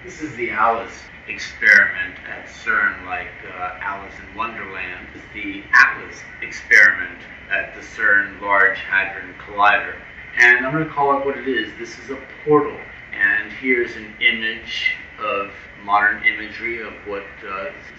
This is the Alice experiment at CERN, like Alice in Wonderland. This is the Atlas experiment at the CERN Large Hadron Collider. And I'm going to call it what it is. This is a portal. And here's an image of modern imagery of what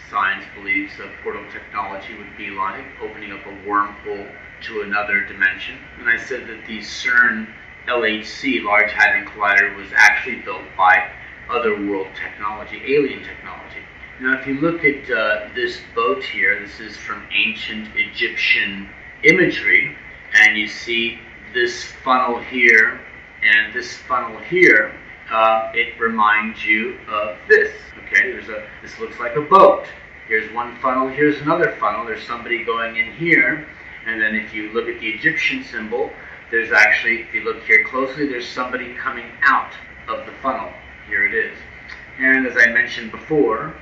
science believes a portal technology would be like, opening up a wormhole to another dimension. And I said that the CERN LHC, Large Hadron Collider, was actually built by otherworld technology, alien technology. Now, if you look at this boat here, this is from ancient Egyptian imagery, and you see this funnel here and this funnel here. It reminds you of this. Okay, this looks like a boat. Here's one funnel, here's another funnel. There's somebody going in here, and then if you look at the Egyptian symbol, there's actually, if you look here closely, there's somebody coming out of the funnel. Here it is. And as I mentioned before,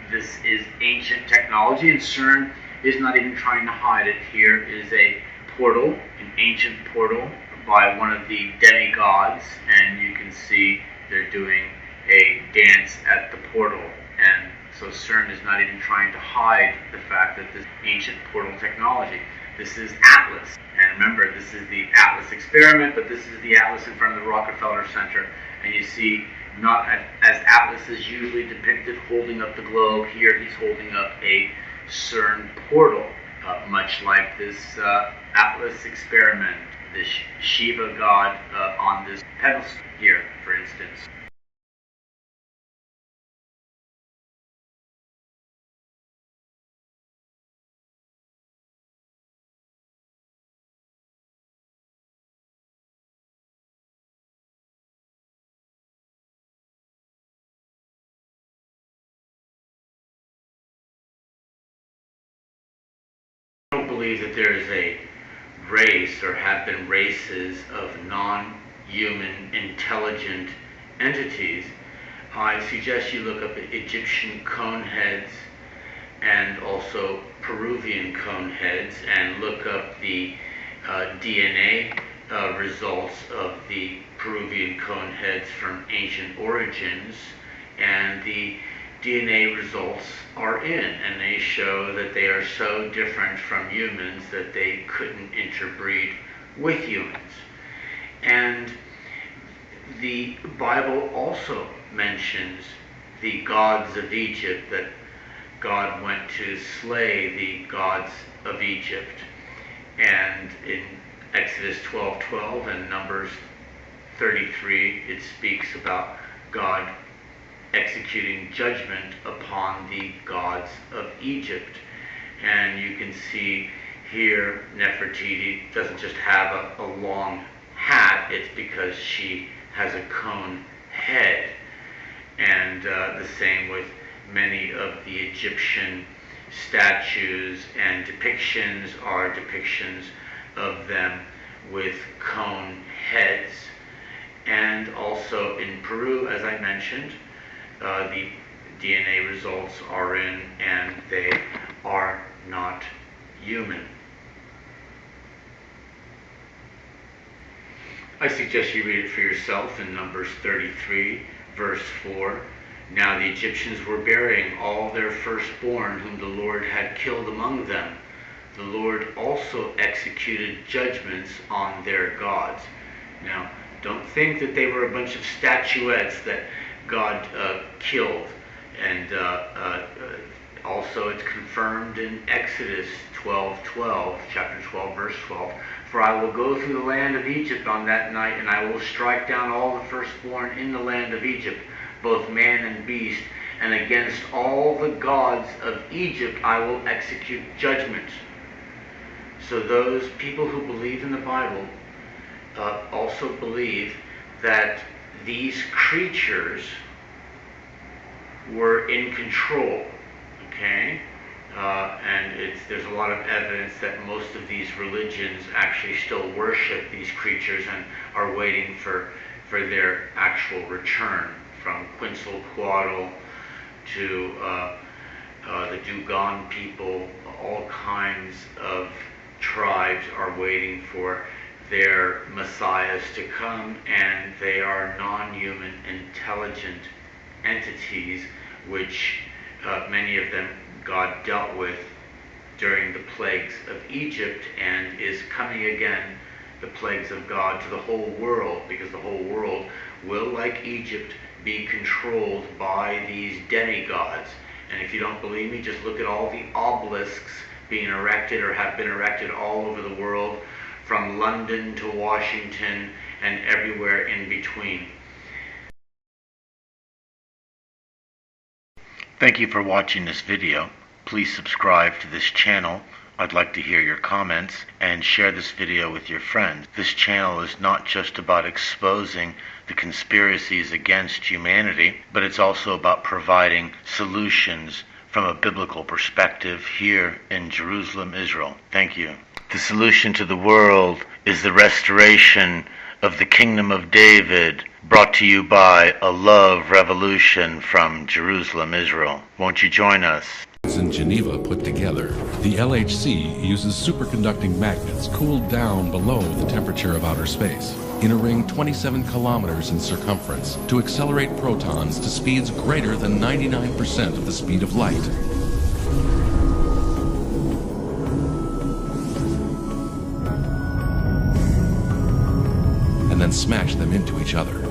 this is ancient technology, and CERN is not even trying to hide it. Here is a portal, an ancient portal by one of the demigods, and you can see they're doing a dance at the portal. And so CERN is not even trying to hide the fact that this ancient portal technology. This is Atlas. And remember, this is the Atlas experiment, but this is the Atlas in front of the Rockefeller Center. And you see, not as Atlas is usually depicted holding up the globe, here he's holding up a CERN portal, much like this Atlas experiment, this Shiva god on this pedestal here, for instance. I don't believe that there is a race or have been races of non-human intelligent entities. I suggest you look up at Egyptian cone heads and also Peruvian cone heads and look up the DNA results of the Peruvian cone heads from ancient origins, and the DNA results are in, and they show that they are so different from humans that they couldn't interbreed with humans. And the Bible also mentions the gods of Egypt, that God went to slay the gods of Egypt. And in Exodus 12:12 and Numbers 33, it speaks about God executing judgment upon the gods of Egypt. And you can see here Nefertiti doesn't just have a long hat, it's because she has a cone head. And the same with many of the Egyptian statues and depictions are depictions of them with cone heads. And also in Peru, as I mentioned, the DNA results are in, and they are not human. I suggest you read it for yourself in Numbers 33, verse 4. Now the Egyptians were burying all their firstborn whom the Lord had killed among them. The Lord also executed judgments on their gods. Now, don't think that they were a bunch of statuettes that God killed. And also it's confirmed in Exodus 12:12, chapter 12, verse 12. For I will go through the land of Egypt on that night, and I will strike down all the firstborn in the land of Egypt, both man and beast, and against all the gods of Egypt I will execute judgment. So those people who believe in the Bible also believe that these creatures were in control, okay? And there's a lot of evidence that most of these religions actually still worship these creatures and are waiting for their actual return, from Quetzalcoatl to the Dugon people. All kinds of tribes are waiting for their messiahs to come, and they are non-human intelligent entities, which many of them God dealt with during the plagues of Egypt, and is coming again, the plagues of God, to the whole world, because the whole world will, like Egypt, be controlled by these demigods. And if you don't believe me, just look at all the obelisks being erected or have been erected all over the world, from London to Washington and everywhere in between. Thank you for watching this video. Please subscribe to this channel. I'd like to hear your comments, and share this video with your friends. This channel is not just about exposing the conspiracies against humanity, but it's also about providing solutions from a biblical perspective here in Jerusalem, Israel. Thank you. The solution to the world is the restoration of the Kingdom of David, brought to you by a love revolution from Jerusalem, Israel. Won't you join us? In Geneva put together, the LHC uses superconducting magnets cooled down below the temperature of outer space in a ring 27 kilometers in circumference to accelerate protons to speeds greater than 99% of the speed of light. And then smash them into each other.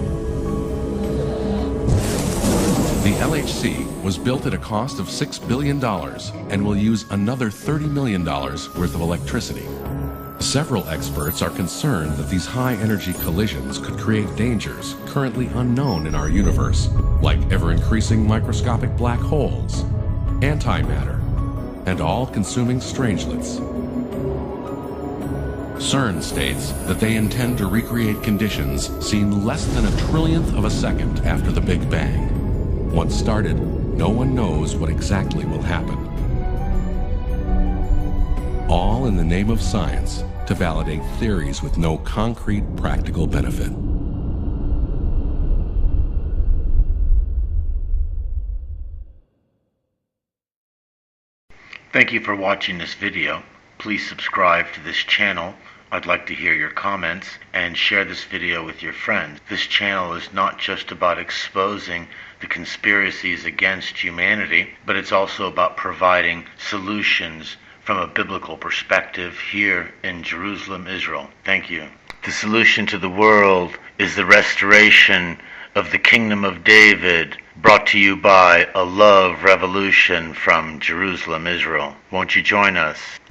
The LHC was built at a cost of $6 billion and will use another $30 million worth of electricity. Several experts are concerned that these high-energy collisions could create dangers currently unknown in our universe, like ever-increasing microscopic black holes, antimatter, and all-consuming strangelets. CERN states that they intend to recreate conditions seen less than a trillionth of a second after the Big Bang. Once started, no one knows what exactly will happen. All in the name of science, to validate theories with no concrete practical benefit. Thank you for watching this video. Please subscribe to this channel. I'd like to hear your comments, and share this video with your friends. This channel is not just about exposing the conspiracies against humanity, but it's also about providing solutions from a biblical perspective here in Jerusalem, Israel. Thank you. The solution to the world is the restoration of the Kingdom of David, brought to you by a love revolution from Jerusalem, Israel. Won't you join us?